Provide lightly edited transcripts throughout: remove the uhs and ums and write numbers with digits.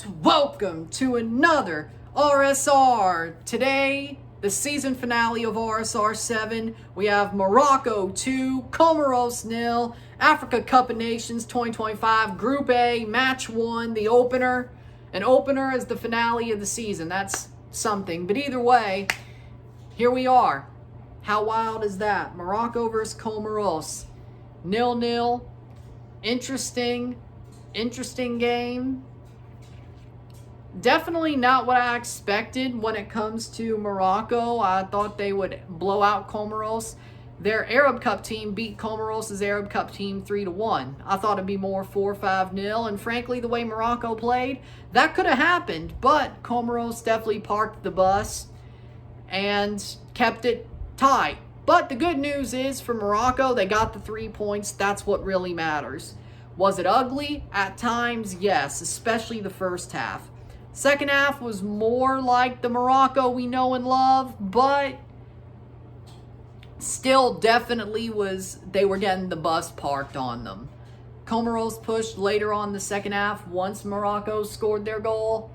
and welcome to another RSR. Today, the season finale of RSR7. We have Morocco 2, Comoros 0, Africa Cup of Nations 2025, Group A, Match 1, the opener. An opener is the finale of the season. That's something. But either way, here we are. How wild is that? Morocco versus Comoros. 0-0. Interesting game. Definitely not what I expected when it comes to Morocco. I thought they would blow out Comoros. Their Arab Cup team beat Comoros' Arab Cup team 3-1. I thought it'd be more 4-5-0, and frankly, the way Morocco played, that could have happened, but Comoros definitely parked the bus and kept it tight. But the good news is for Morocco, they got the 3 points. That's what really matters. Was it ugly? At times, yes, especially the first half. Second half was more like the Morocco we know and love, but still definitely they were getting the bus parked on them. Comoros pushed later on the second half once Morocco scored their goal,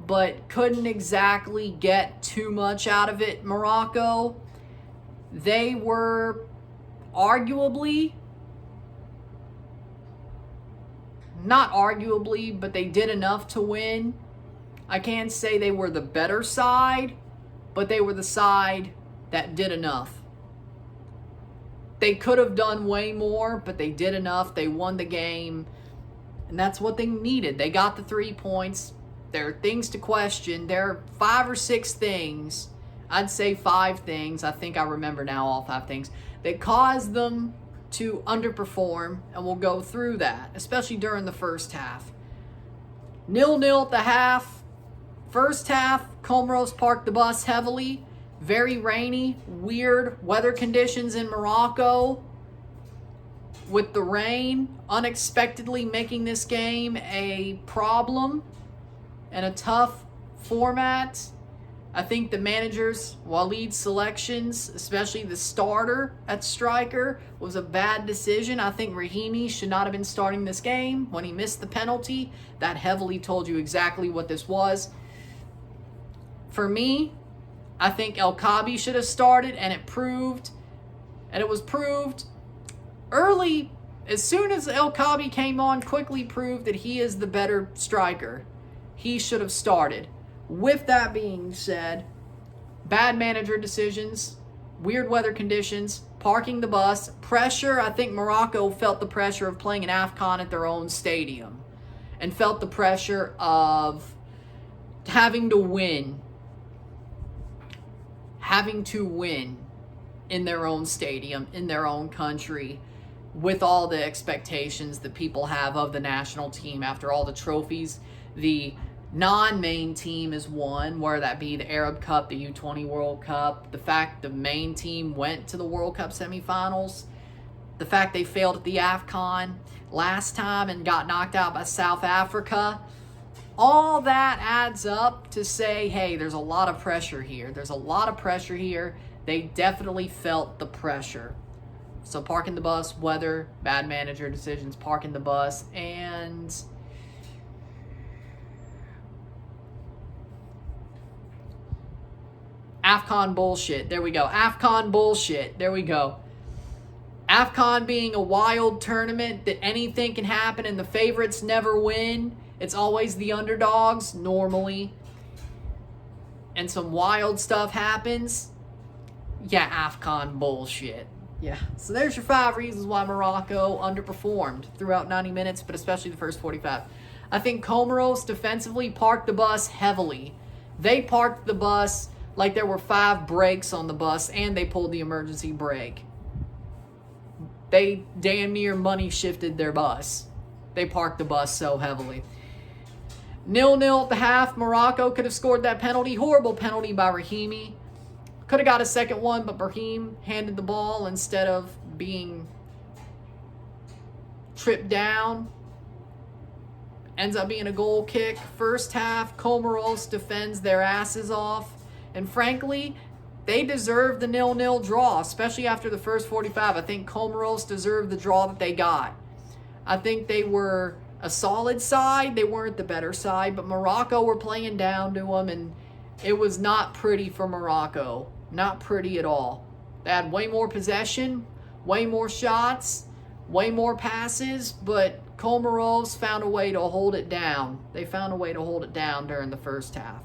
but couldn't exactly get too much out of it. Morocco, they were not arguably, but they did enough to win. I can't say they were the better side, but they were the side that did enough. They could have done way more, but they did enough. They won the game, and that's what they needed. They got the 3 points. There are things to question. There are 5 or 6 things, I'd say 5 things, I think I remember now all 5 things, that caused them to underperform, and we'll go through that, especially during the first half. 0-0 at the half. First half, Comoros parked the bus heavily. Very rainy, weird weather conditions in Morocco. With the rain unexpectedly making this game a problem and a tough format. I think the manager's Walid's selections, especially the starter at striker, was a bad decision. I think Rahimi should not have been starting this game when he missed the penalty. That heavily told you exactly what this was. For me, I think al-Qamar should have started, and it was proved early. As soon as al-Qamar came on, quickly proved that he is the better striker. He should have started. With that being said, bad manager decisions, weird weather conditions, parking the bus, pressure. I think Morocco felt the pressure of playing an AFCON at their own stadium and felt the pressure of having to win in their own stadium, in their own country, with all the expectations that people have of the national team after all the trophies the non-main team has won, whether that be the Arab Cup, the U20 World Cup, the fact the main team went to the World Cup semifinals, the fact they failed at the AFCON last time and got knocked out by South Africa. All that adds up to say, hey, there's a lot of pressure here. They definitely felt the pressure. So parking the bus, weather, bad manager decisions, parking the bus, and AFCON bullshit. There we go. AFCON bullshit. There we go. AFCON being a wild tournament that anything can happen and the favorites never win. It's always the underdogs, normally. And some wild stuff happens. Yeah, AFCON bullshit. Yeah, so there's your 5 reasons why Morocco underperformed throughout 90 minutes, but especially the first 45. I think Comoros defensively parked the bus heavily. They parked the bus like there were 5 brakes on the bus, and they pulled the emergency brake. They damn near money shifted their bus. They parked the bus so heavily. 0-0 at the half. Morocco could have scored that penalty. Horrible penalty by Rahimi. Could have got a second one, but Brahim handed the ball instead of being tripped down. Ends up being a goal kick. First half, Comoros defends their asses off. And frankly, they deserve the 0-0 draw, especially after the first 45. I think Comoros deserved the draw that they got. I think they were a solid side. They weren't the better side, but Morocco were playing down to them, and it was not pretty for Morocco. Not pretty at all. They had way more possession, way more shots, way more passes, but Comoros found a way to hold it down. They found a way to hold it down during the first half.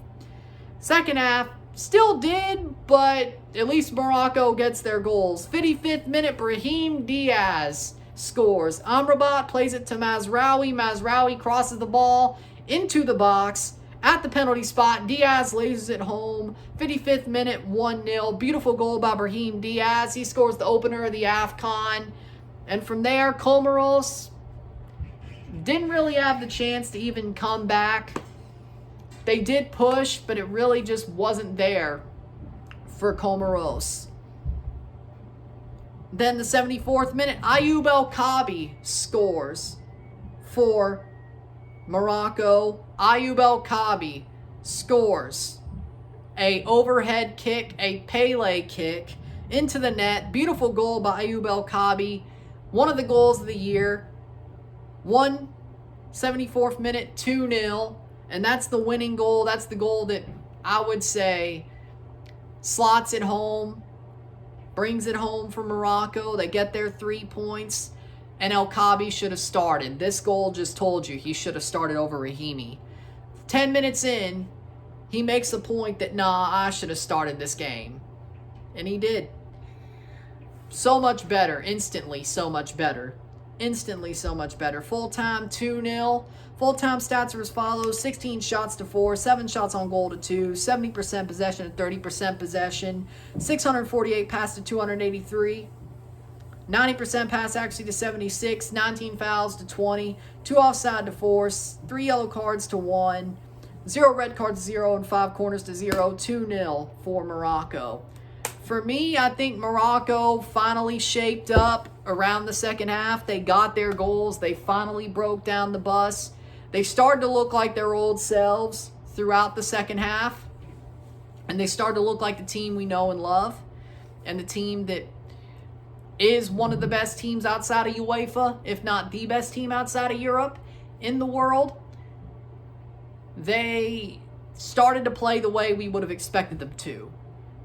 Second half, still did, but at least Morocco gets their goals. 55th minute, Brahim Diaz scores. Amrabat plays it to Mazraoui. Mazraoui crosses the ball into the box at the penalty spot. Diaz lays it home. 55th minute, 1-0. Beautiful goal by Brahim Diaz. He scores the opener of the AFCON. And from there, Comoros didn't really have the chance to even come back. They did push, but it really just wasn't there for Comoros. Then the 74th minute, Ayoub El-Kaabi scores for Morocco. Ayoub El-Kaabi scores a overhead kick, a Pele kick into the net. Beautiful goal by Ayoub El-Kaabi. One of the goals of the year. 74th minute, 2-0. And that's the winning goal. That's the goal that I would say slots it home, brings it home for Morocco. They get their 3 points. And El-Kaabi should have started. This goal just told you he should have started over Rahimi. 10 minutes in, he makes a point that, nah, I should have started this game. And he did. So much better. Instantly so much better. Instantly so much better. Full-time, 2-0. Full-time stats are as follows. 16 shots to 4, 7 shots on goal to 2, 70% possession to 30% possession, 648 pass to 283, 90% pass accuracy to 76, 19 fouls to 20, 2 offside to 4, 3 yellow cards to 1, 0 red cards to 0, and 5 corners to 0. 2-0 for Morocco. For me, I think Morocco finally shaped up around the second half. They got their goals. They finally broke down the bus. They started to look like their old selves throughout the second half. And they started to look like the team we know and love. And the team that is one of the best teams outside of UEFA, if not the best team outside of Europe in the world. They started to play the way we would have expected them to.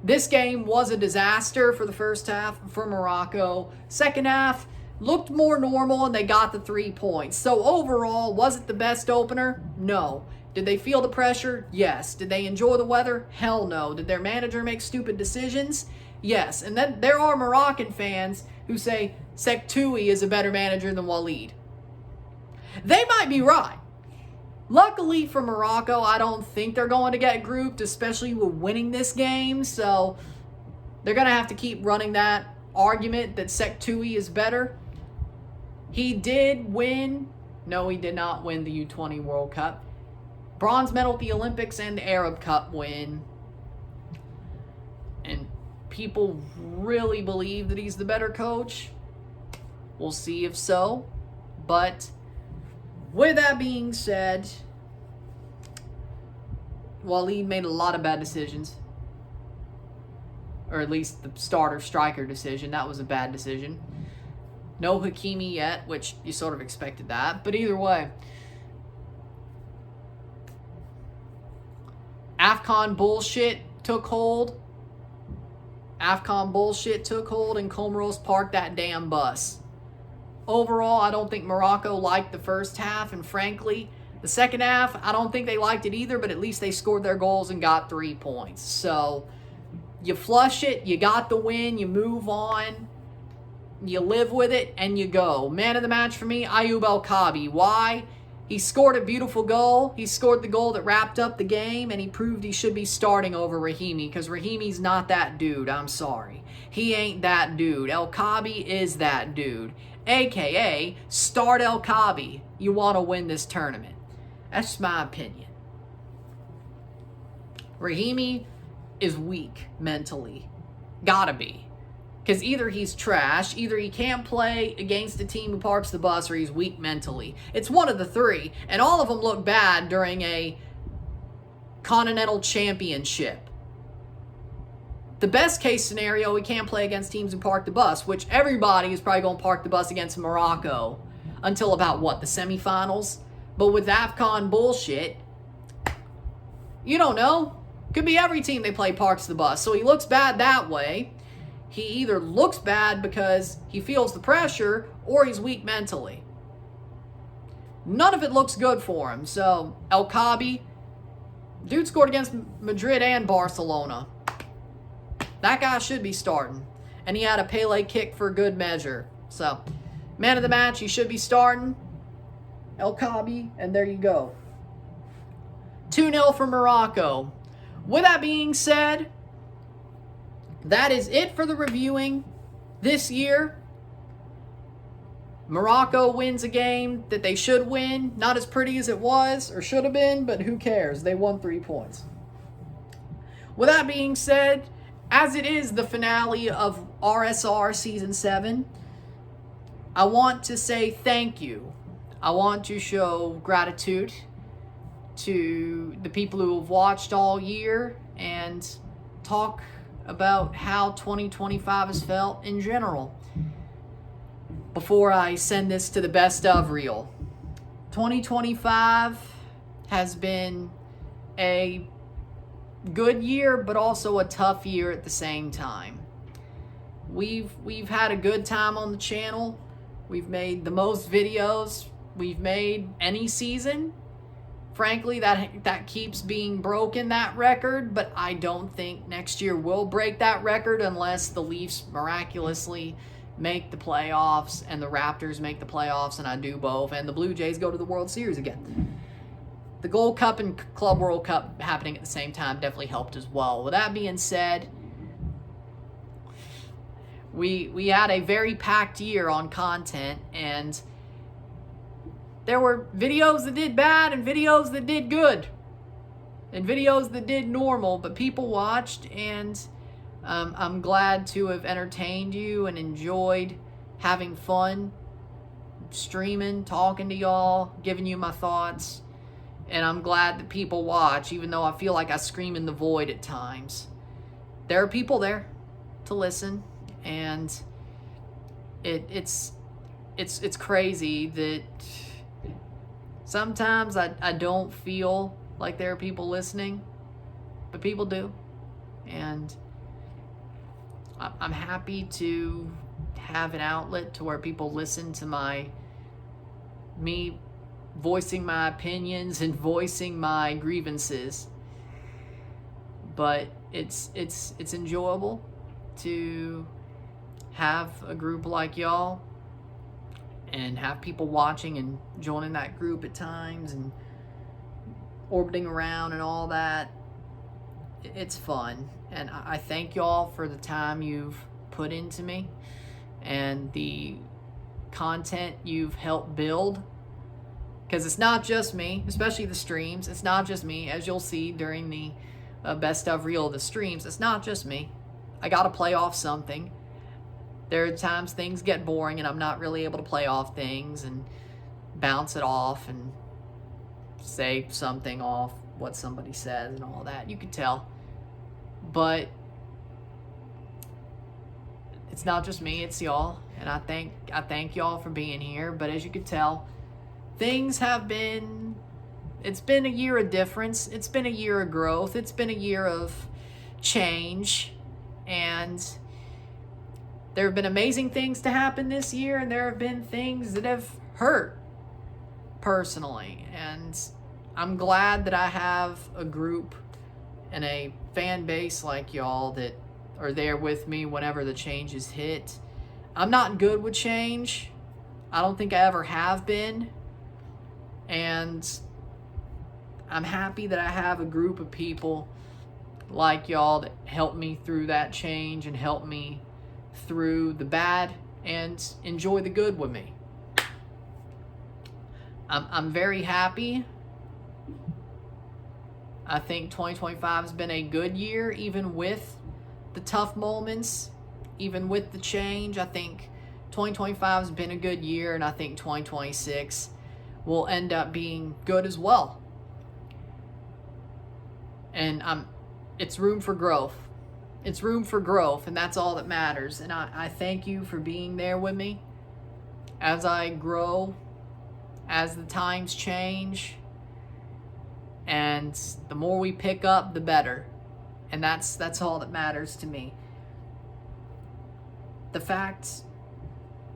This game was a disaster for the first half for Morocco. Second half looked more normal, and they got the 3 points. So overall, was it the best opener? No. Did they feel the pressure? Yes. Did they enjoy the weather? Hell no. Did their manager make stupid decisions? Yes. And then there are Moroccan fans who say Sektoui is a better manager than Walid. They might be right. Luckily for Morocco, I don't think they're going to get grouped, especially with winning this game. So they're going to have to keep running that argument that Sektoui is better. He did win. No, he did not win the U20 World Cup. Bronze medal at the Olympics and the Arab Cup win. And people really believe that he's the better coach. We'll see if so. But with that being said, Walid made a lot of bad decisions. Or at least the starter striker decision. That was a bad decision. No Hakimi yet, which you sort of expected that. But either way, AFCON bullshit took hold. AFCON bullshit took hold, and Comoros parked that damn bus. Overall, I don't think Morocco liked the first half, and frankly, the second half, I don't think they liked it either, but at least they scored their goals and got 3 points. So, you flush it, you got the win, you move on, you live with it, and you go. Man of the match for me, Ayoub El-Kaabi. Why? He scored a beautiful goal. He scored the goal that wrapped up the game, and he proved he should be starting over Rahimi, because Rahimi's not that dude. I'm sorry. He ain't that dude. El-Kaabi is that dude. AKA, start El-Kaabi. You want to win this tournament. That's my opinion. Rahimi is weak mentally. Gotta be. Because either he's trash, either he can't play against a team who parks the bus, or he's weak mentally. It's one of the three. And all of them look bad during a continental championship. The best case scenario, we can't play against teams who park the bus, which everybody is probably going to park the bus against Morocco until about, what, the semifinals? But with AFCON bullshit, you don't know. Could be every team they play parks the bus. So he looks bad that way. He either looks bad because he feels the pressure or he's weak mentally. None of it looks good for him. So, al-Qamar, dude scored against Madrid and Barcelona. That guy should be starting. And he had a Pele kick for good measure. So, man of the match, he should be starting. al-Qamar, and there you go. 2-0 for Morocco. With that being said, that is it for the reviewing this year. Morocco wins a game that they should win. Not as pretty as it was or should have been, but who cares? They won 3 points. With that being said, as it is the finale of RSR Season 7, I want to say thank you. I want to show gratitude to the people who have watched all year and talk about how 2025 has felt in general. Before I send this to the best of reel, 2025 has been a good year, but also a tough year at the same time. We've had a good time on the channel. We've made the most videos we've made any season. Frankly, that keeps being broken, that record, but I don't think next year will break that record unless the Leafs miraculously make the playoffs and the Raptors make the playoffs, and I do both, and the Blue Jays go to the World Series again. The Gold Cup and Club World Cup happening at the same time definitely helped as well. With that being said, we had a very packed year on content, and there were videos that did bad and videos that did good and videos that did normal, but people watched, and I'm glad to have entertained you and enjoyed having fun, streaming, talking to y'all, giving you my thoughts, and I'm glad that people watch, even though I feel like I scream in the void at times. There are people there to listen, and it's crazy that sometimes I don't feel like there are people listening, but people do, and I'm happy to have an outlet to where people listen to me voicing my opinions and voicing my grievances. But it's enjoyable to have a group like y'all and have people watching and joining that group at times and orbiting around and all that. It's fun, and I thank y'all for the time you've put into me and the content you've helped build, because it's not just me, especially the streams. It's not just me, as you'll see during the best of reel of the streams. It's not just me. I gotta play off something. There are times things get boring and I'm not really able to play off things and bounce it off and say something off what somebody says and all that. You can tell. But it's not just me, it's y'all. And I thank y'all for being here. But as you can tell, things have been, it's been a year of difference. It's been a year of growth. It's been a year of change. And there have been amazing things to happen this year, and there have been things that have hurt personally. And I'm glad that I have a group and a fan base like y'all that are there with me whenever the changes hit. I'm not good with change. I don't think I ever have been. And I'm happy that I have a group of people like y'all that help me through that change and help me through the bad and enjoy the good with me. I'm very happy. I think 2025 has been a good year, even with the tough moments, even with the change. I think 2025 has been a good year, and I think 2026 will end up being good as well. And it's room for growth. It's room for growth, and that's all that matters. And I thank you for being there with me as I grow as the times change. And the more we pick up, the better. And that's all that matters to me. The fact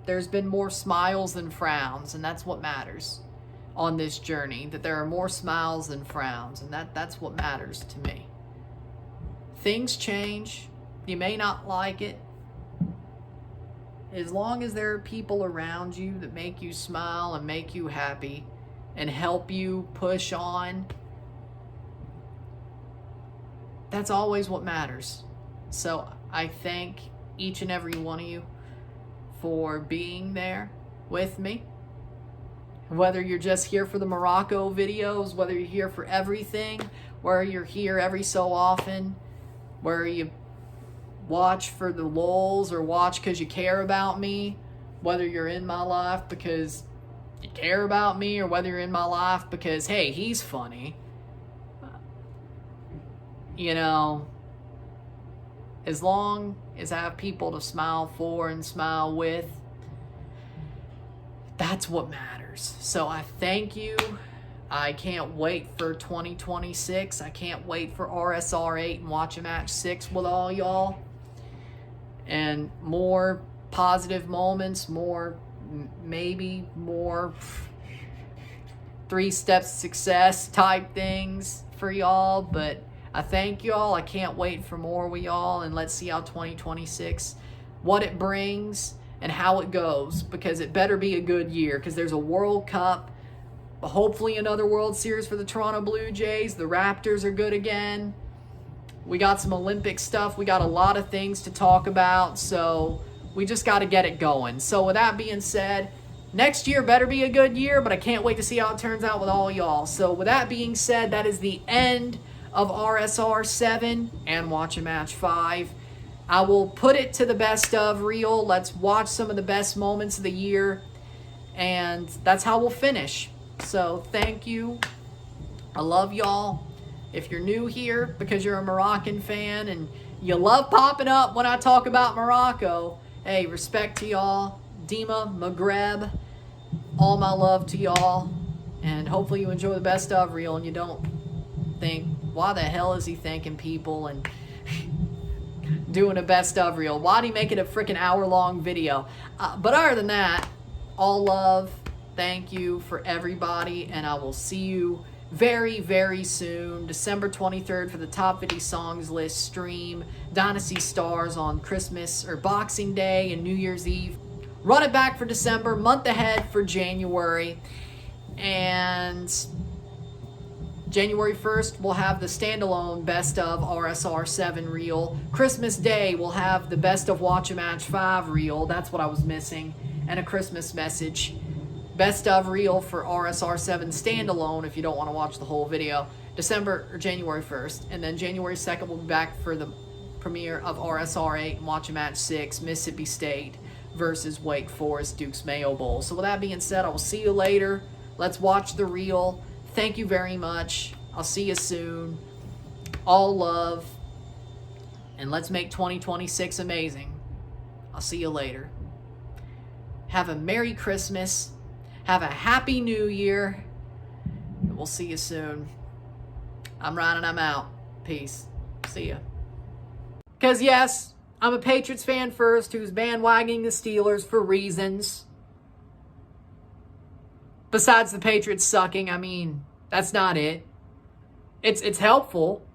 there's been more smiles than frowns, and that's what matters on this journey. That there are more smiles than frowns, and that's what matters to me. Things change. You may not like it. As long as there are people around you that make you smile and make you happy and help you push on, that's always what matters. So I thank each and every one of you for being there with me. Whether you're just here for the Morocco videos, whether you're here for everything, whether you're here every so often, where you watch for the lulz or watch because you care about me, whether you're in my life because you care about me or whether you're in my life because, hey, he's funny. You know, as long as I have people to smile for and smile with, that's what matters. So I thank you. I can't wait for 2026. I can't wait for RSR8 and watch a match 6 with all y'all. And more positive moments, maybe more 3 steps to success type things for y'all. But I thank y'all. I can't wait for more with y'all. And let's see how 2026, what it brings and how it goes. Because it better be a good year. Because there's a World Cup. Hopefully another World Series for the Toronto Blue Jays. The Raptors are good again. We got some Olympic stuff. We got a lot of things to talk about. So we just got to get it going. So with that being said, next year better be a good year. But I can't wait to see how it turns out with all y'all. So with that being said, that is the end of RSR7 and Watch a Match 5. I will put it to the best of reel. Let's watch some of the best moments of the year. And that's how we'll finish. So thank you. I love y'all. If you're new here because you're a Moroccan fan and you love popping up when I talk about Morocco, hey, respect to y'all. Dima, Maghreb, all my love to y'all. And hopefully you enjoy the best of reel and you don't think, why the hell is he thanking people and doing a best of reel? Why'd he make it a freaking hour-long video? But other than that, all love. Thank you for everybody, and I will see you very, very soon. December 23rd for the Top 50 Songs list stream. Dynasty Stars on Christmas or Boxing Day and New Year's Eve. Run it back for December, month ahead for January. And January 1st, we'll have the standalone Best of RSR7 reel. Christmas Day, we'll have the Best of Watch a Match 5 reel. That's what I was missing. And a Christmas message. Best of reel for RSR7 standalone if you don't want to watch the whole video. December or January 1st. And then January 2nd, we'll be back for the premiere of RSR8 and Watch a Match 6, Mississippi State versus Wake Forest Dukes Mayo Bowl. So with that being said, I will see you later. Let's watch the reel. Thank you very much. I'll see you soon. All love. And let's make 2026 amazing. I'll see you later. Have a Merry Christmas. Have a Happy New Year. And we'll see you soon. I'm Ryan and I'm out. Peace. See ya. Because yes, I'm a Patriots fan first who's bandwagoning the Steelers for reasons. Besides the Patriots sucking, I mean, that's not it. It's helpful.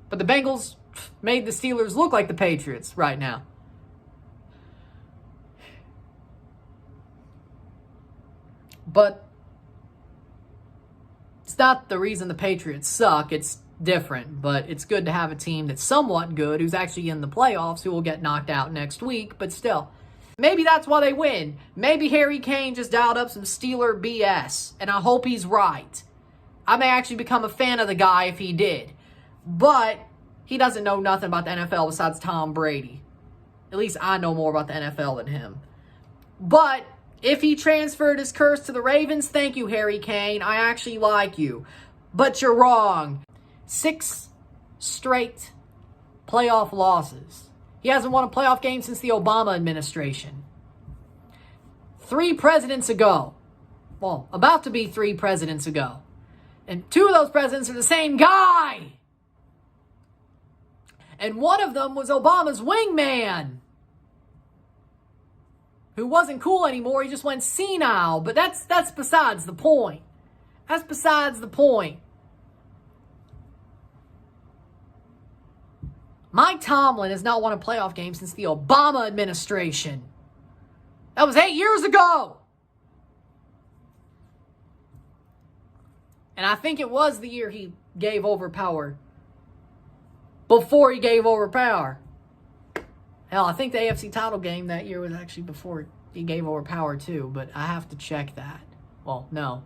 But the Bengals made the Steelers look like the Patriots right now. But it's not the reason the Patriots suck. It's different. But it's good to have a team that's somewhat good, who's actually in the playoffs, who will get knocked out next week. But still, maybe that's why they win. Maybe Harry Kane just dialed up some Steeler BS. And I hope he's right. I may actually become a fan of the guy if he did. But he doesn't know nothing about the NFL besides Tom Brady. At least I know more about the NFL than him. But if he transferred his curse to the Ravens, thank you, Harry Kane. I actually like you. But you're wrong. 6 straight playoff losses. He hasn't won a playoff game since the Obama administration. 3 presidents ago, well, about to be 3 presidents ago. And 2 of those presidents are the same guy. And one of them was Obama's wingman, who wasn't cool anymore. He just went senile. But that's besides the point. That's besides the point. Mike Tomlin has not won a playoff game since the Obama administration. That was 8 years ago. And I think it was the year he gave over power. Before he gave over power. Hell, I think the AFC title game that year was actually before he gave over power too. But I have to check that. Well, no.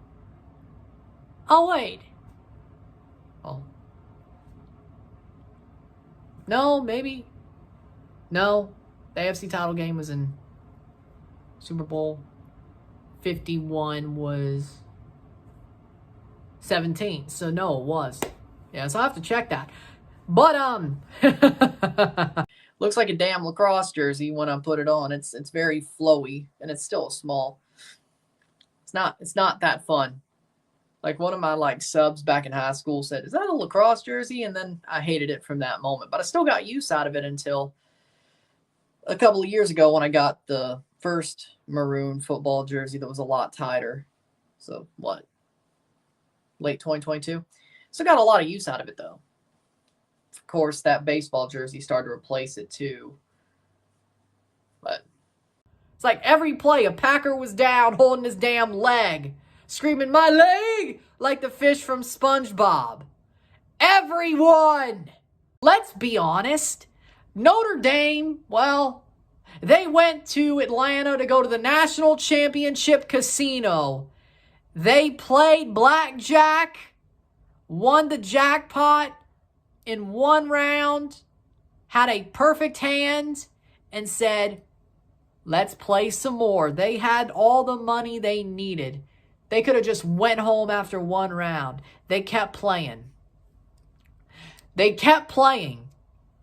Oh, wait. Oh. No, maybe. No. The AFC title game was in Super Bowl 51 was 17. So no, it was. Yeah, so I have to check that. But looks like a damn lacrosse jersey when I put it on. It's very flowy and it's still small. It's not that fun. Like one of my subs back in high school said, "Is that a lacrosse jersey?" And then I hated it from that moment. But I still got use out of it until a couple of years ago when I got the first maroon football jersey that was a lot tighter. So what? Late 2022. So got a lot of use out of it though. Of course, that baseball jersey started to replace it too. But it's like every play, a Packer was down holding his damn leg, screaming, "My leg!" like the fish from SpongeBob. Everyone! Let's be honest. Notre Dame, well, they went to Atlanta to go to the National Championship Casino. They played blackjack, won the jackpot in one round, had a perfect hand, and said, "Let's play some more." They had all the money they needed. They could have just went home after one round. They kept playing. They kept playing.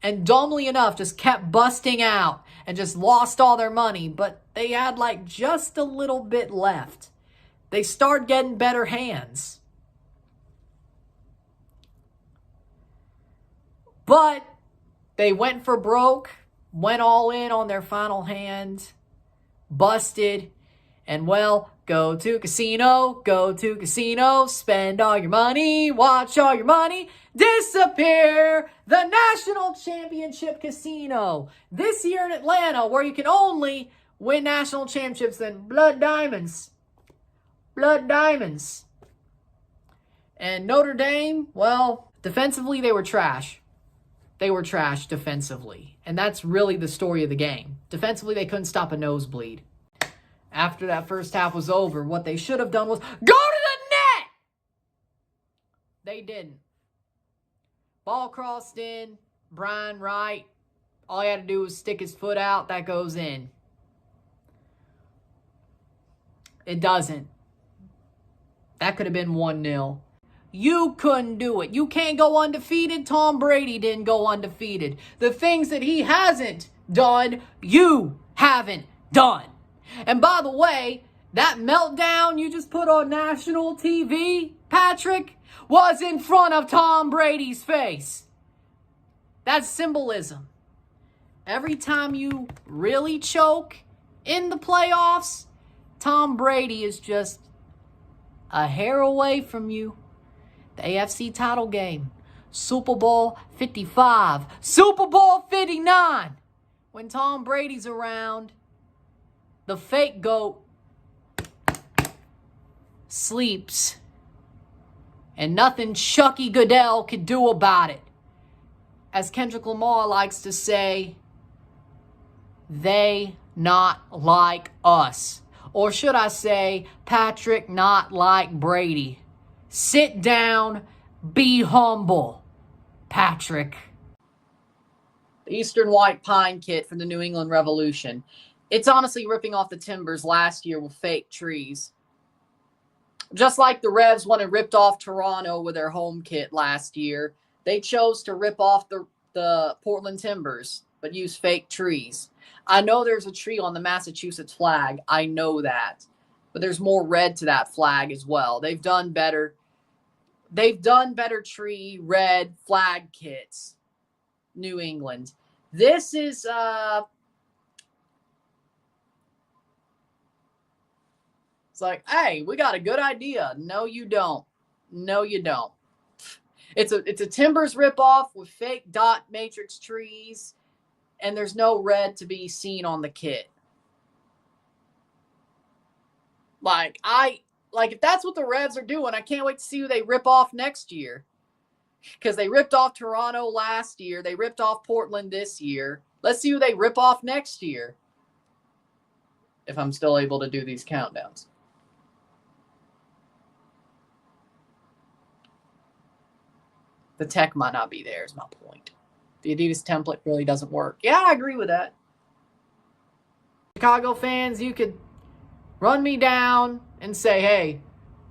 And dumbly enough, just kept busting out and just lost all their money. But they had just a little bit left. They started getting better hands. But they went for broke, went all in on their final hand, busted, and well, go to casino, spend all your money, watch all your money disappear. The National Championship Casino. This year in Atlanta, where you can only win national championships in blood diamonds. Blood diamonds. And Notre Dame, well, defensively, they were trash. They were trash defensively. And that's really the story of the game. Defensively, they couldn't stop a nosebleed. After that first half was over, what they should have done was go to the net! They didn't. Ball crossed in. Brian Wright. All he had to do was stick his foot out. That goes in. It doesn't. That could have been 1-0. You couldn't do it. You can't go undefeated. Tom Brady didn't go undefeated. The things that he hasn't done, you haven't done. And by the way, that meltdown you just put on national TV, Patrick, was in front of Tom Brady's face. That's symbolism. Every time you really choke in the playoffs, Tom Brady is just a hair away from you. The AFC title game, Super Bowl 55, Super Bowl 59. When Tom Brady's around, the fake GOAT sleeps. And nothing Chucky Goodell could do about it. As Kendrick Lamar likes to say, they not like us. Or should I say, Patrick not like Brady. Sit down, be humble, Patrick. The Eastern White Pine kit from the New England Revolution. It's honestly ripping off the timbers last year with fake trees. Just like the Revs went and ripped off Toronto with their home kit last year, they chose to rip off the Portland Timbers, but use fake trees. I know there's a tree on the Massachusetts flag. I know that. but there's more red to that flag as well. They've done better. They've done better tree red flag kits. New England. This is it's like, hey, we got a good idea. No, you don't. No, you don't. It's a Timbers ripoff with fake dot matrix trees, and there's no red to be seen on the kit. Like, if that's what the Revs are doing, I can't wait to see who they rip off next year. Because they ripped off Toronto last year. They ripped off Portland this year. Let's see who they rip off next year. If I'm still able to do these countdowns. The tech might not be there is my point. The Adidas template really doesn't work. Yeah, I agree with that. Chicago fans, you could run me down and say, hey,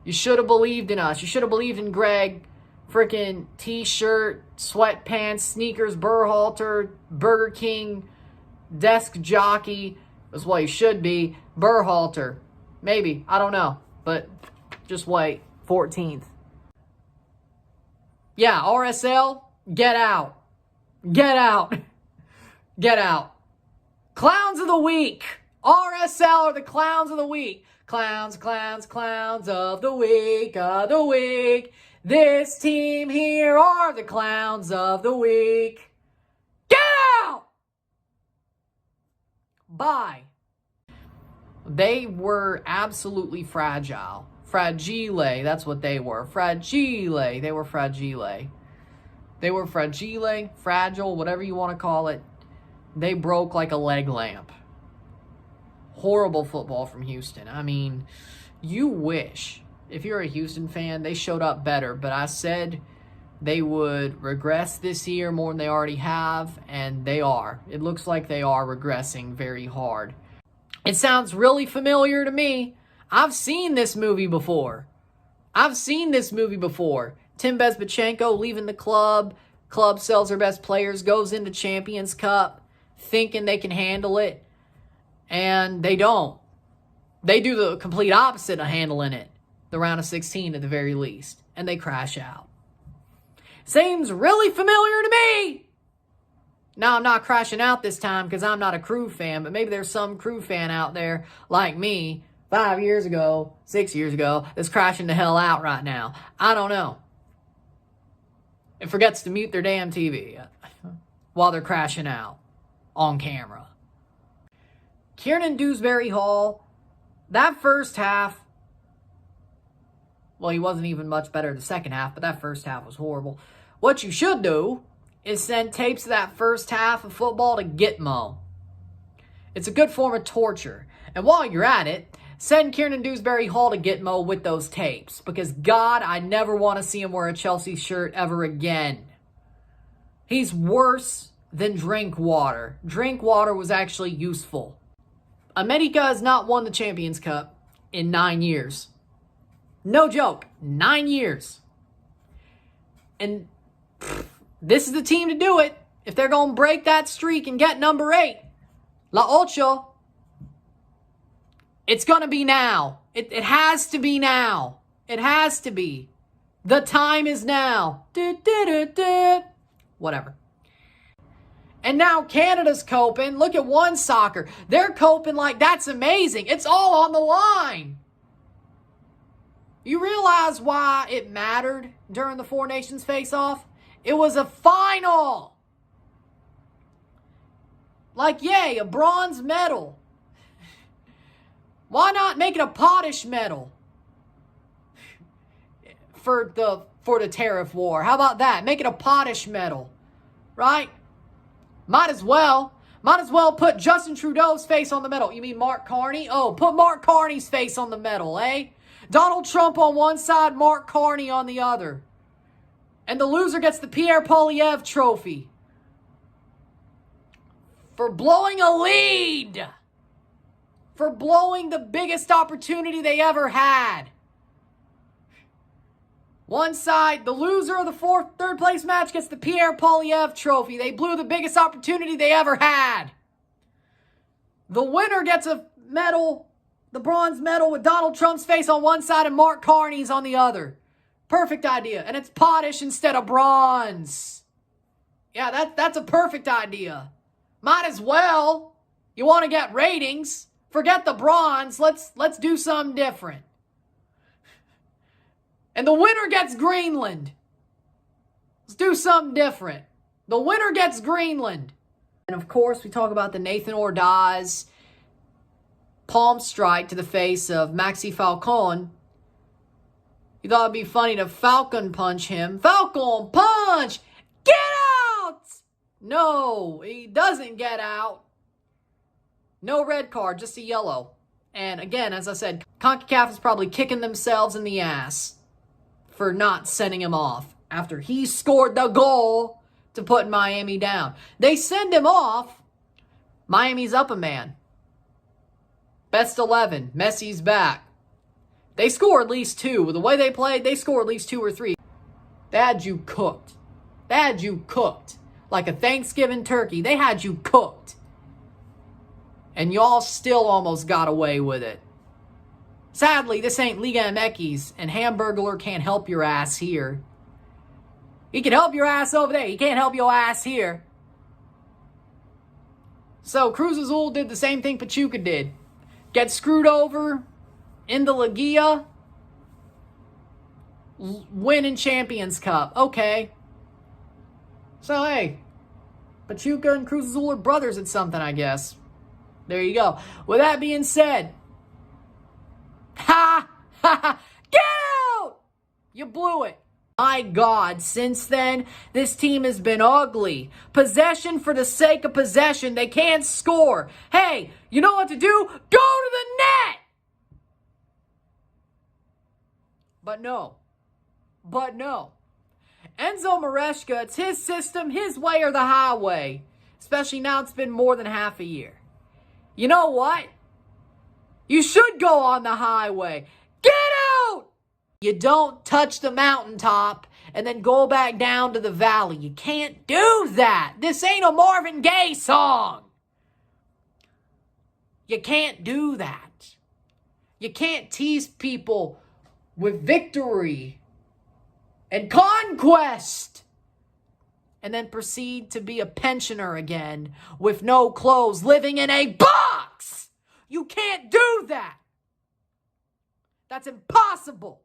you should have believed in us. You should have believed in Greg. Freaking t-shirt, sweatpants, sneakers, Berhalter, Burger King, desk jockey is what you should be. Berhalter. Maybe. I don't know. But just wait. 14th. Yeah, RSL, get out. Get out. Get out. Clowns of the week. RSL are the clowns of the week. Clowns, clowns, clowns of the week, of the week. This team here are the clowns of the week. Get out! Bye. They were absolutely fragile. Fragile, that's what they were. Fragile. They were fragile. They were fragile, fragile, whatever you want to call it. They broke like a leg lamp. Horrible football from Houston. I mean, you wish, if you're a Houston fan, they showed up better. But I said they would regress this year more than they already have, and they are. It looks like they are regressing very hard. It sounds really familiar to me. I've seen this movie before. I've seen this movie before. Tim Bezbatchenko leaving the club. Club sells their best players, goes into Champions Cup, thinking they can handle it, and they don't. They do the complete opposite of handling it. The round of 16 at the very least, and they crash out. Seems really familiar to me. Now, I'm not crashing out this time because I'm not a Crew fan, but maybe there's some Crew fan out there like me 5 years ago, 6 years ago, that's crashing the hell out right now. I don't know. And forgets to mute their damn TV while they're crashing out on camera. Kiernan Dewsbury Hall, that first half, well, he wasn't even much better the second half, but that first half was horrible. What you should do is send tapes of that first half of football to Gitmo. It's a good form of torture. And while you're at it, send Kiernan Dewsbury Hall to Gitmo with those tapes. Because, God, I never want to see him wear a Chelsea shirt ever again. He's worse than Drinkwater. Drinkwater was actually useful. America has not won the Champions Cup in 9 years. No joke. 9 years. And this is the team to do it. If they're going to break that streak and get number 8. La Ocho. It's going to be now. It has to be now. It has to be. The time is now. Whatever. And now Canada's coping. Look at One Soccer. They're coping like that's amazing. It's all on the line. You realize why it mattered during the Four Nations face-off? It was a final. Like, yay, a bronze medal. Why not make it a potash medal for the tariff war? How about that? Make it a potash medal, right? Might as well. Might as well put Justin Trudeau's face on the medal. You mean Mark Carney? Oh, put Mark Carney's face on the medal, eh? Donald Trump on one side, Mark Carney on the other. And the loser gets the Pierre Polyev trophy for blowing a lead. For blowing the biggest opportunity they ever had. One side, the loser of the third place match gets the Pierre Polyev trophy. They blew the biggest opportunity they ever had. The winner gets a medal the bronze medal with Donald Trump's face on one side and Mark Carney's on the other. Perfect idea. And it's potash instead of bronze. Yeah, that's a perfect idea. Might as well. You want to get ratings? Forget the bronze. Let's do something different. And the winner gets Greenland. Let's do something different. The winner gets Greenland. And of course, we talk about the Nathan Ordaz palm strike to the face of Maxi Falcon. You thought it'd be funny to Falcon punch him. Falcon punch! Get out! No, he doesn't get out. No red card, just a yellow. And again, as I said, CONCACAF is probably kicking themselves in the ass for not sending him off after he scored the goal to put Miami down. They send him off. Miami's up a man. Best 11. Messi's back. They score at least 2. With the way they played, they score at least 2 or 3. They had you cooked. They had you cooked. Like a Thanksgiving turkey. They had you cooked. And y'all still almost got away with it. Sadly, this ain't Liga MX, and Hamburglar can't help your ass here. He can help your ass over there. He can't help your ass here. So Cruz Azul did the same thing Pachuca did. Get screwed over in the Liga. Win in Champions Cup. Okay. So, hey. Pachuca and Cruz Azul are brothers at something, I guess. There you go. With that being said. Ha! Ha! Ha! Get out! You blew it. My God, since then, this team has been ugly. Possession for the sake of possession. They can't score. Hey, you know what to do? Go to the net! But no. Enzo Maresca, it's his system, his way or the highway. Especially now it's been more than half a year. You know what? You should go on the highway. Get out! You don't touch the mountaintop and then go back down to the valley. You can't do that. This ain't a Marvin Gaye song. You can't do that. You can't tease people with victory and conquest and then proceed to be a pensioner again with no clothes, living in a box. You can't do that. That's impossible.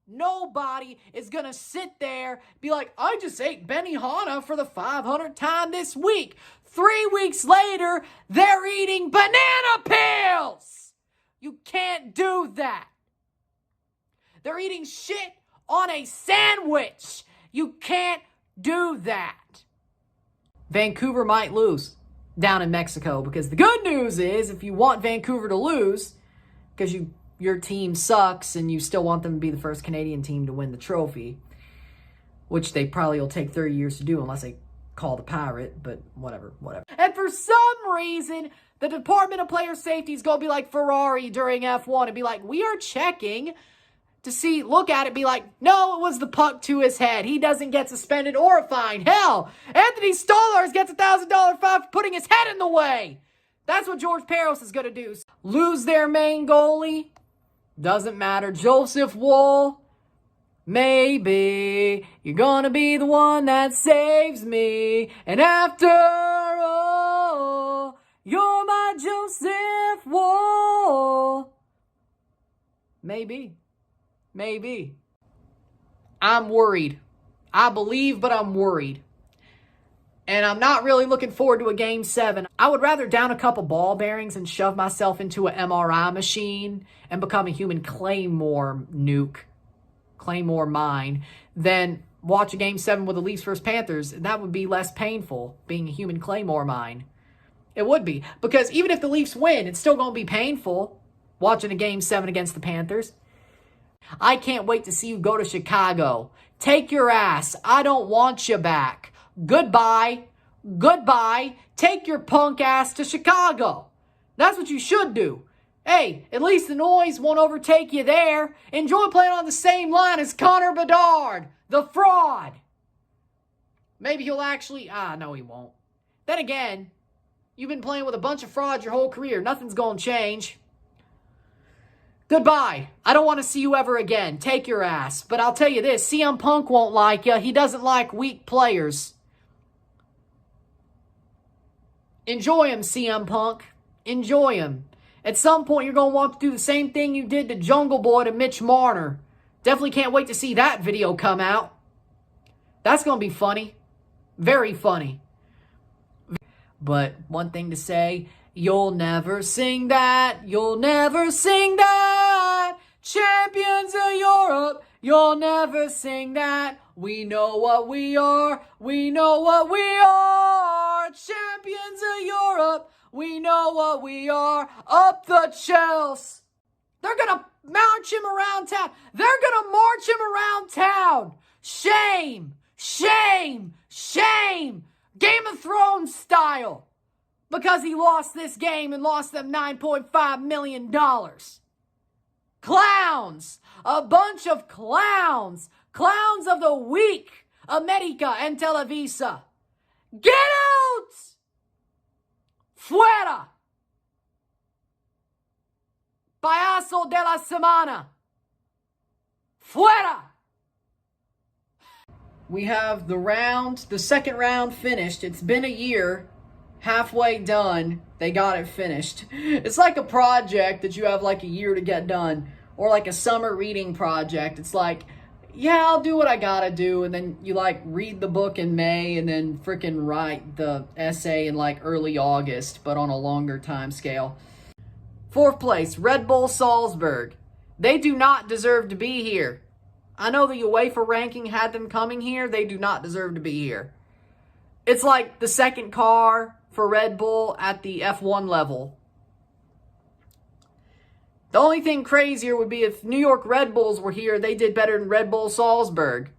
Nobody is going to sit there, be like, I just ate Benihana for the 500th time this week. 3 weeks later, they're eating banana peels. You can't do that. They're eating shit on a sandwich. You can't do that. Vancouver might lose down in Mexico, because the good news is if you want Vancouver to lose, because your team sucks and you still want them to be the first Canadian team to win the trophy, which they probably will take 30 years to do unless they call the pirate, but whatever. And for some reason, the Department of Player Safety is going to be like Ferrari during F1 and be like, we are checking to see, look at it, be like, no, it was the puck to his head. He doesn't get suspended or a fine. Hell, Anthony Stolarz gets a $1,000 fine for putting his head in the way. That's what George Peros is going to do. Lose their main goalie? Doesn't matter. Joseph Woll? Maybe you're going to be the one that saves me. And after all, you're my Joseph Woll. Maybe. I'm worried. I believe, but I'm worried. And I'm not really looking forward to a Game 7. I would rather down a couple ball bearings and shove myself into an MRI machine and become a human Claymore nuke, Claymore mine, than watch a Game 7 with the Leafs versus Panthers. That would be less painful, being a human Claymore mine. It would be. Because even if the Leafs win, it's still going to be painful watching a Game 7 against the Panthers. I can't wait to see you go to Chicago. Take your ass. I don't want you back. Goodbye. Take your punk ass to Chicago. That's what you should do. Hey, at least the noise won't overtake you there. Enjoy playing on the same line as Connor Bedard, the fraud. Maybe he'll actually... no, he won't. Then again, you've been playing with a bunch of frauds your whole career. Nothing's going to change. Goodbye. I don't want to see you ever again. Take your ass. But I'll tell you this, CM Punk won't like you. He doesn't like weak players. Enjoy him, CM Punk. Enjoy him. At some point, you're going to want to do the same thing you did to Jungle Boy to Mitch Marner. Definitely can't wait to see that video come out. That's going to be funny. Very funny. But one thing to say, you'll never sing that. You'll never sing that. Champions of Europe. You'll never sing that. We know what we are. We know what we are. Champions of Europe. We know what we are. Up the Chelsea. They're going to march him around town. They're going to march him around town. Shame. Shame. Shame. Game of Thrones style. Because he lost this game and lost them $9.5 million. Clowns. A bunch of clowns. Clowns of the week. America and Televisa. Get out! Fuera! Payaso de la semana. Fuera! We have the second round finished. It's been a year. Halfway done. They got it finished. It's like a project that you have like a year to get done. Or like a summer reading project. It's like, yeah, I'll do what I gotta do. And then you like read the book in May and then freaking write the essay in like early August, but on a longer time scale. Fourth place, Red Bull Salzburg. They do not deserve to be here. I know the UEFA ranking had them coming here. They do not deserve to be here. It's like the second car for Red Bull at the F1 level. The only thing crazier would be if New York Red Bulls were here, they did better than Red Bull Salzburg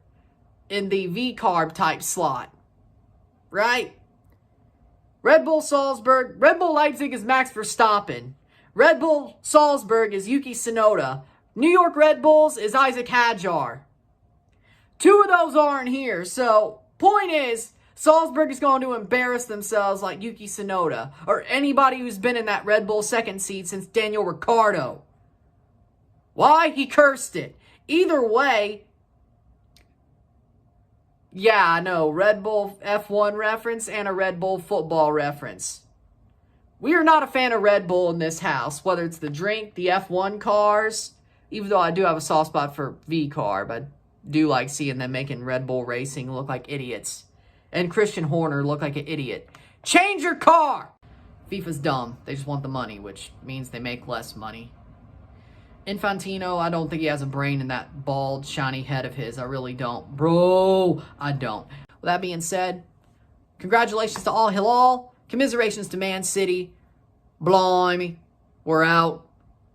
in the V-carb type slot. Right? Red Bull Salzburg, Red Bull Leipzig is Max Verstappen. Red Bull Salzburg is Yuki Tsunoda. New York Red Bulls is Isaac Hadjar. Two of those aren't here, so point is, Salzburg is going to embarrass themselves like Yuki Tsunoda or anybody who's been in that Red Bull second seat since Daniel Ricciardo. Why? He cursed it. Either way, yeah, I know, Red Bull F1 reference and a Red Bull football reference. We are not a fan of Red Bull in this house, whether it's the drink, the F1 cars, even though I do have a soft spot for V-carb. I do like seeing them making Red Bull Racing look like idiots. And Christian Horner look like an idiot. Change your car! FIFA's dumb. They just want the money, which means they make less money. Infantino, I don't think he has a brain in that bald, shiny head of his. I really don't. Bro, I don't. With that being said, congratulations to Al Hilal. Commiserations to Man City. Blimey. We're out,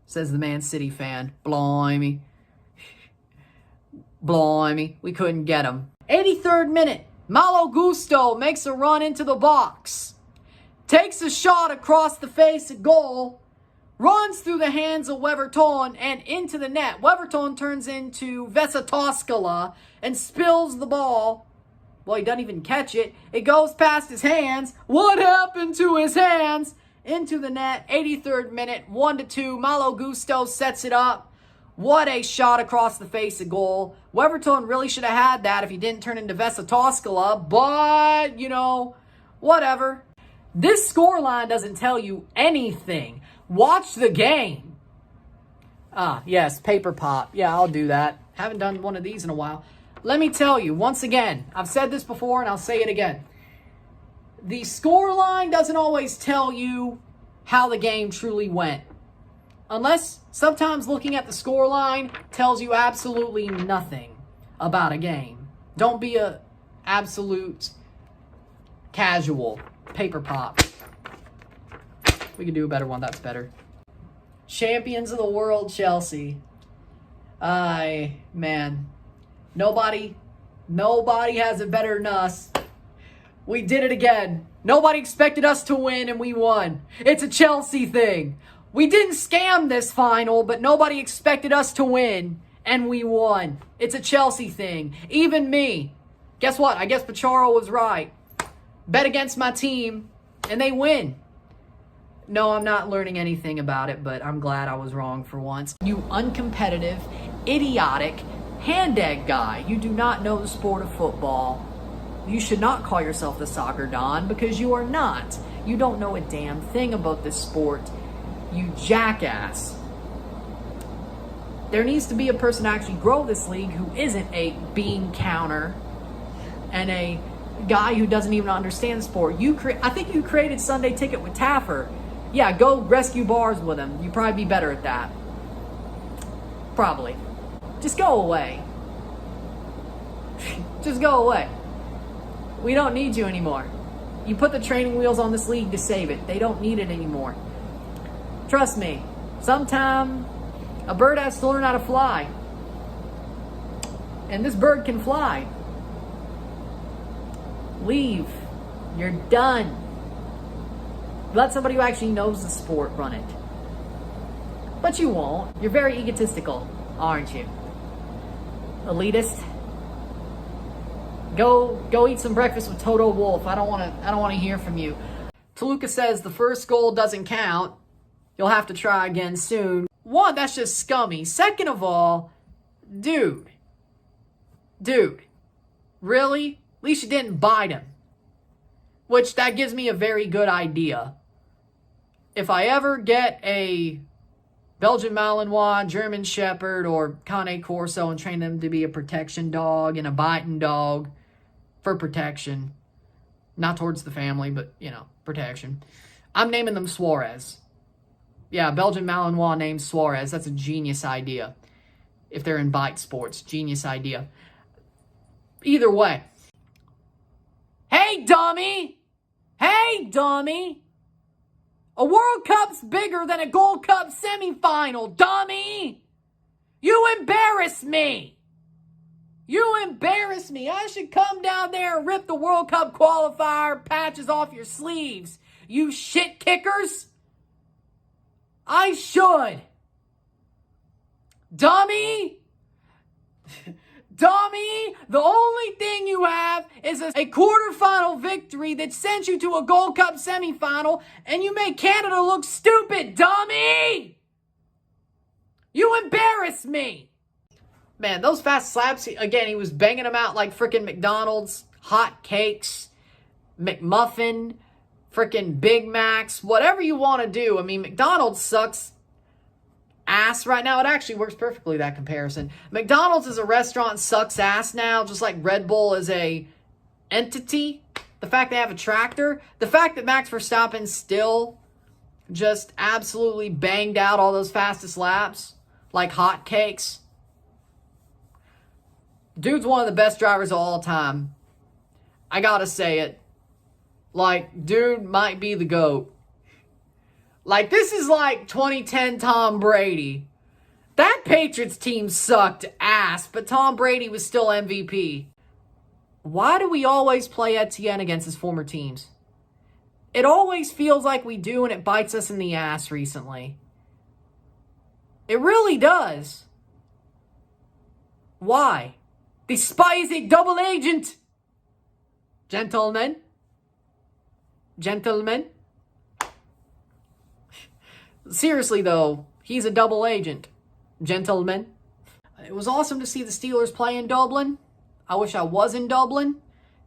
says the Man City fan. Blimey. Blimey. We couldn't get him. 83rd minute. Malo Gusto makes a run into the box. Takes a shot across the face at goal. Runs through the hands of Weverton and into the net. Weverton turns into Vesatoskala and spills the ball. Well, he doesn't even catch it. It goes past his hands. What happened to his hands? Into the net. 83rd minute. 1-2. Malo Gusto sets it up. What a shot across the face of goal. Weverton really should have had that if he didn't turn into Vesatoskala. But, you know, whatever. This scoreline doesn't tell you anything. Watch the game. Ah, yes, paper pop. Yeah, I'll do that. Haven't done one of these in a while. Let me tell you, once again, I've said this before and I'll say it again. The scoreline doesn't always tell you how the game truly went. Unless sometimes looking at the scoreline tells you absolutely nothing about a game. Don't be a absolute casual. Paper pop. We could do a better one. That's better. Champions of the world, Chelsea. Man. Nobody has it better than us. We did it again. Nobody expected us to win, and we won. It's a Chelsea thing. We didn't scam this final, but nobody expected us to win, and we won. It's a Chelsea thing. Even me. Guess what? I guess Pacharo was right. Bet against my team, and they win. No, I'm not learning anything about it, but I'm glad I was wrong for once. You uncompetitive, idiotic, hand-egg guy. You do not know the sport of football. You should not call yourself the soccer don, because you are not. You don't know a damn thing about this sport, you jackass. There needs to be a person to actually grow this league who isn't a bean counter and a guy who doesn't even understand the sport. I think you created Sunday Ticket with Taffer. Yeah, go rescue bars with him. You'd probably be better at that. Probably. Just go away. Just go away. We don't need you anymore. You put the training wheels on this league to save it. They don't need it anymore. Trust me. Sometime a bird has to learn how to fly. And this bird can fly. Leave. You're done. Let somebody who actually knows the sport run it. But you won't. You're very egotistical, aren't you? Elitist. Go eat some breakfast with Toto Wolff. I don't want to hear from you. Toluca says the first goal doesn't count. You'll have to try again soon. One, that's just scummy. Second of all, dude, really? At least you didn't bite him. Which, that gives me a very good idea. If I ever get a Belgian Malinois, German Shepherd, or Cane Corso and train them to be a protection dog and a biting dog for protection, not towards the family, but, protection, I'm naming them Suarez. Yeah, Belgian Malinois named Suarez. That's a genius idea. If they're in bite sports, genius idea. Either way. Hey, dummy! Hey, dummy! A World Cup's bigger than a Gold Cup semifinal, dummy! You embarrass me! You embarrass me! I should come down there and rip the World Cup qualifier patches off your sleeves, you shit kickers! I should! Dummy! Dummy! The only thing you have is a quarterfinal victory that sent you to a Gold Cup semifinal, and you make Canada look stupid, dummy! You embarrass me! Man, those fast slaps, again, he was banging them out like freaking McDonald's, hot cakes, McMuffin, freaking Big Macs, whatever you want to do. I mean, McDonald's sucks ass right now. It actually works perfectly, that comparison. McDonald's as a restaurant sucks ass now, just like Red Bull as a entity. The fact they have a tractor, the fact that Max Verstappen still just absolutely banged out all those fastest laps like hotcakes. Dude's one of the best drivers of all time. I gotta say it. Like, dude might be the GOAT. Like, this is like 2010 Tom Brady. That Patriots team sucked ass, but Tom Brady was still MVP. Why do we always play Etienne against his former teams? It always feels like we do, and it bites us in the ass recently. It really does. Why? The spy is a double agent. Gentlemen. Seriously, though, he's a double agent. Gentlemen. It was awesome to see the Steelers play in Dublin. I wish I was in Dublin.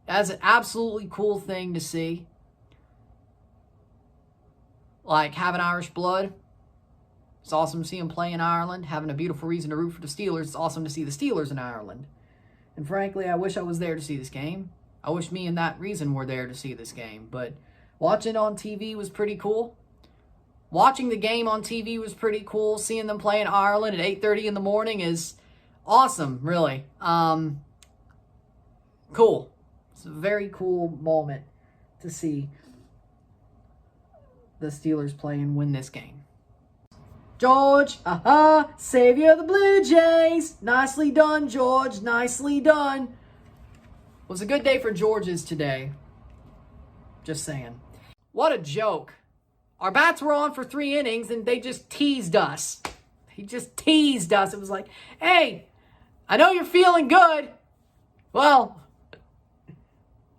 That's an absolutely cool thing to see. Like, having Irish blood. It's awesome to see him play in Ireland. Having a beautiful reason to root for the Steelers. It's awesome to see the Steelers in Ireland. And frankly, I wish I was there to see this game. I wish me and that reason were there to see this game. But watching on TV was pretty cool. Watching the game on TV was pretty cool. Seeing them play in Ireland at 8:30 in the morning is awesome, really. Cool. It's a very cool moment to see the Steelers play and win this game. George, savior of the Blue Jays. Nicely done, George. Nicely done. It was a good day for Georges today. Just saying. What a joke. Our bats were on for 3 innings and they just teased us. He just teased us. It was like, hey, I know you're feeling good. Well,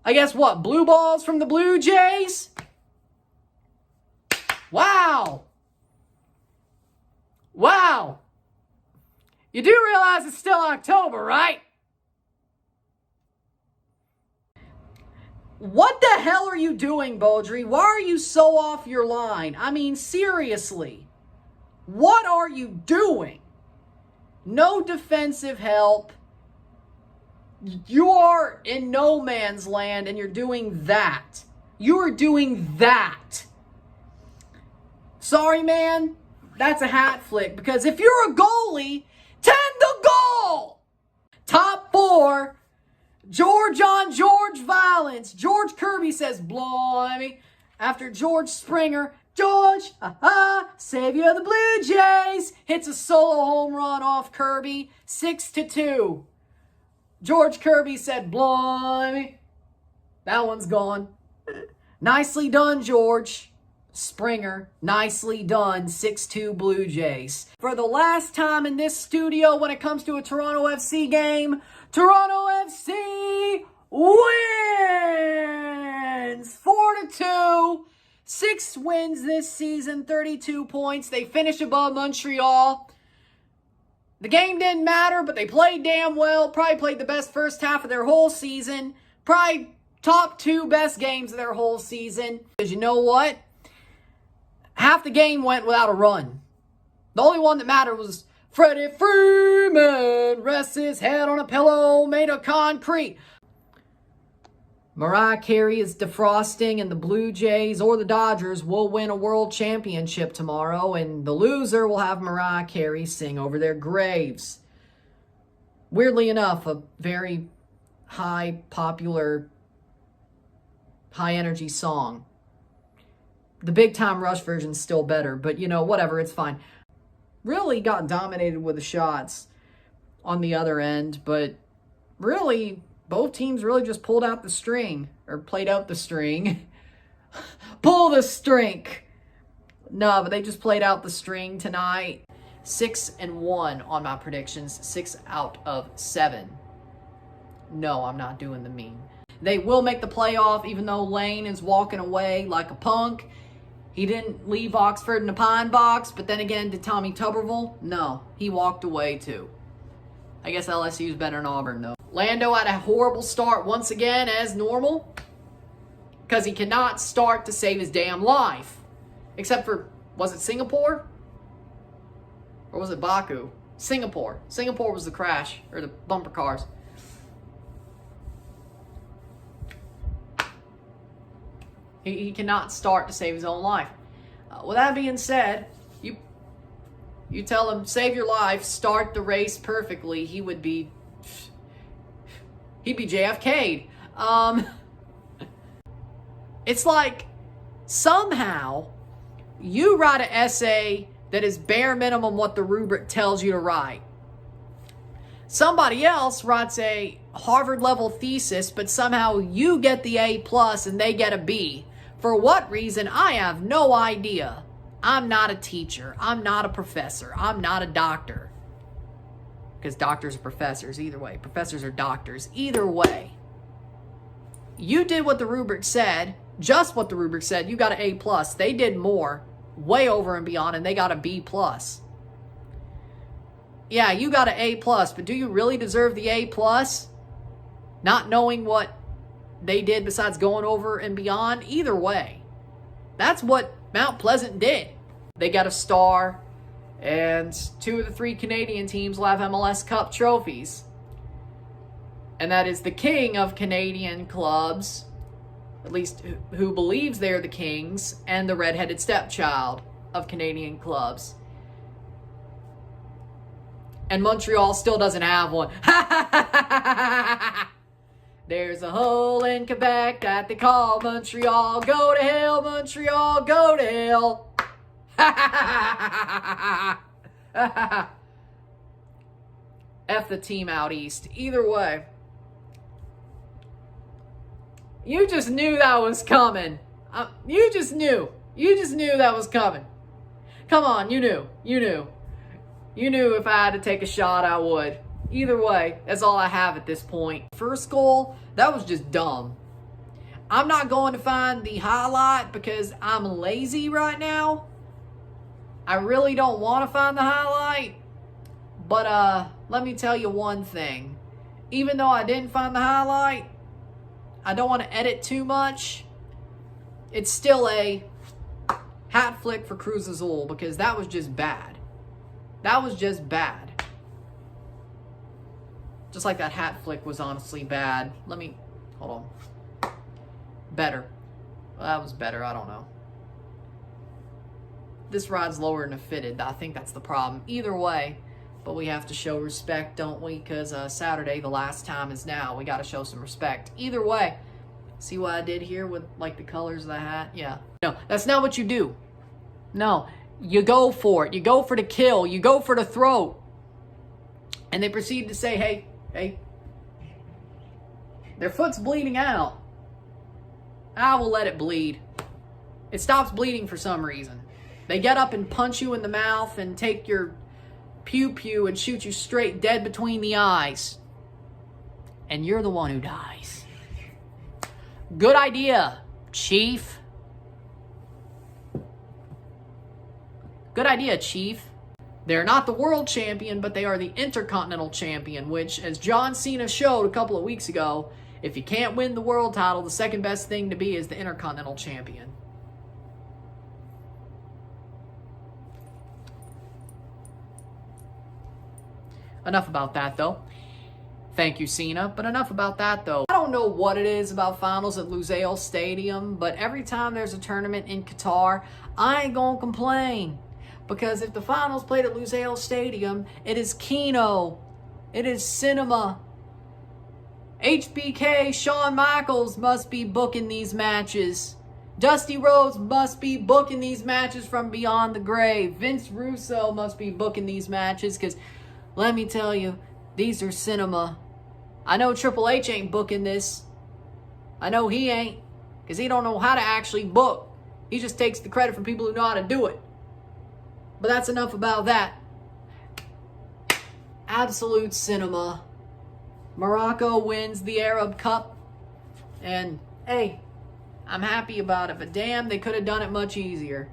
I guess what? Blue balls from the Blue Jays? Wow. Wow. You do realize it's still October, right? What the hell are you doing, Beaudry? Why are you so off your line? I mean, seriously. What are you doing? No defensive help. You are in no man's land and you're doing that. You are doing that. Sorry, man. That's a hat flick, because if you're a goalie, tend the goal. Top 4, George on George violence. George Kirby says, blimey. After George Springer, George, savior of the Blue Jays, hits a solo home run off Kirby, 6-2. George Kirby said, blimey. That one's gone. Nicely done, George Springer. Nicely done. 6-2 Blue Jays. For the last time in this studio when it comes to a Toronto FC game, Toronto FC wins 4-2. 6 wins this season, 32 points. They finish above Montreal. The game didn't matter, but they played damn well. Probably played the best first half of their whole season. Probably top 2 best games of their whole season. Because you know what? Half the game went without a run. The only one that mattered was Freddie Freeman rests his head on a pillow made of concrete. Mariah Carey is defrosting, and the Blue Jays or the Dodgers will win a world championship tomorrow, and the loser will have Mariah Carey sing over their graves. Weirdly enough, a very high, popular, high-energy song. The Big Time Rush version's still better, but you know, whatever, it's fine. Really got dominated with the shots on the other end, but really, both teams really just pulled out the string, or played out the string. Pull the string. No, but they just played out the string tonight. 6-1 on my predictions. 6 out of 7. No, I'm not doing the meme. They will make the playoff, even though Lane is walking away like a punk. He didn't leave Oxford in a pine box, but then again, did Tommy Tuberville? No, he walked away too. I guess LSU's better than Auburn, though. Lando had a horrible start once again, as normal, because he cannot start to save his damn life. Except for, was it Singapore? Or was it Baku? Singapore. Singapore was the crash, or the bumper cars. He cannot start to save his own life. With that being said, you tell him, save your life, start the race perfectly, he'd be JFK'd. It's like, somehow, you write an essay that is bare minimum what the rubric tells you to write. Somebody else writes a Harvard-level thesis, but somehow you get the A+ and they get a B. For what reason, I have no idea. I'm not a teacher. I'm not a professor. I'm not a doctor. Because doctors are professors. Either way. Professors are doctors. Either way. You did what the rubric said. Just what the rubric said. You got an A+. They did more. Way over and beyond. And they got a B+. Yeah, you got an A+. But do you really deserve the A+? Not knowing what they did besides going over and beyond? Either way. That's what Mount Pleasant did. They got a star, and 2 of the 3 Canadian teams will have MLS Cup trophies. And that is the king of Canadian clubs, at least who believes they're the kings, and the redheaded stepchild of Canadian clubs. And Montreal still doesn't have one. There's a hole in Quebec that they call Montreal. Go to hell, Montreal, go to hell. F the team out east. Either way. You just knew that was coming. You just knew. You just knew that was coming. Come on, you knew. You knew. You knew if I had to take a shot, I would. Either way, that's all I have at this point. First goal, that was just dumb. I'm not going to find the highlight because I'm lazy right now. I really don't want to find the highlight. But let me tell you one thing. Even though I didn't find the highlight, I don't want to edit too much. It's still a hat flick for Cruz Azul because that was just bad. That was just bad. Just like that hat flick was honestly bad. Let me, hold on. Better. Well, that was better. I don't know. This ride's lower than a fitted. I think that's the problem. Either way, but we have to show respect, don't we? Because Saturday, the last time is now. We got to show some respect. Either way, see what I did here with like the colors of the hat? Yeah. No, that's not what you do. No, you go for it. You go for the kill. You go for the throat. And they proceed to say, hey, their foot's bleeding out. I will let it bleed. It stops bleeding for some reason. They get up and punch you in the mouth and take your pew-pew and shoot you straight dead between the eyes. And you're the one who dies. Good idea, Chief. Good idea, Chief. They're not the world champion, but they are the Intercontinental champion, which, as John Cena showed a couple of weeks ago, if you can't win the world title, the second best thing to be is the Intercontinental champion. Enough about that, though. Thank you, Cena. But enough about that, though. I don't know what it is about finals at Lusail Stadium, but every time there's a tournament in Qatar, I ain't gonna complain. Because if the finals played at Lusail Stadium, it is Kino. It is cinema. HBK, Shawn Michaels must be booking these matches. Dusty Rhodes must be booking these matches from beyond the grave. Vince Russo must be booking these matches because, let me tell you, these are cinema. I know Triple H ain't booking this. I know he ain't because he don't know how to actually book. He just takes the credit from people who know how to do it. But that's enough about that. Absolute cinema. Morocco wins the Arab Cup. And, hey, I'm happy about it. But damn, they could have done it much easier.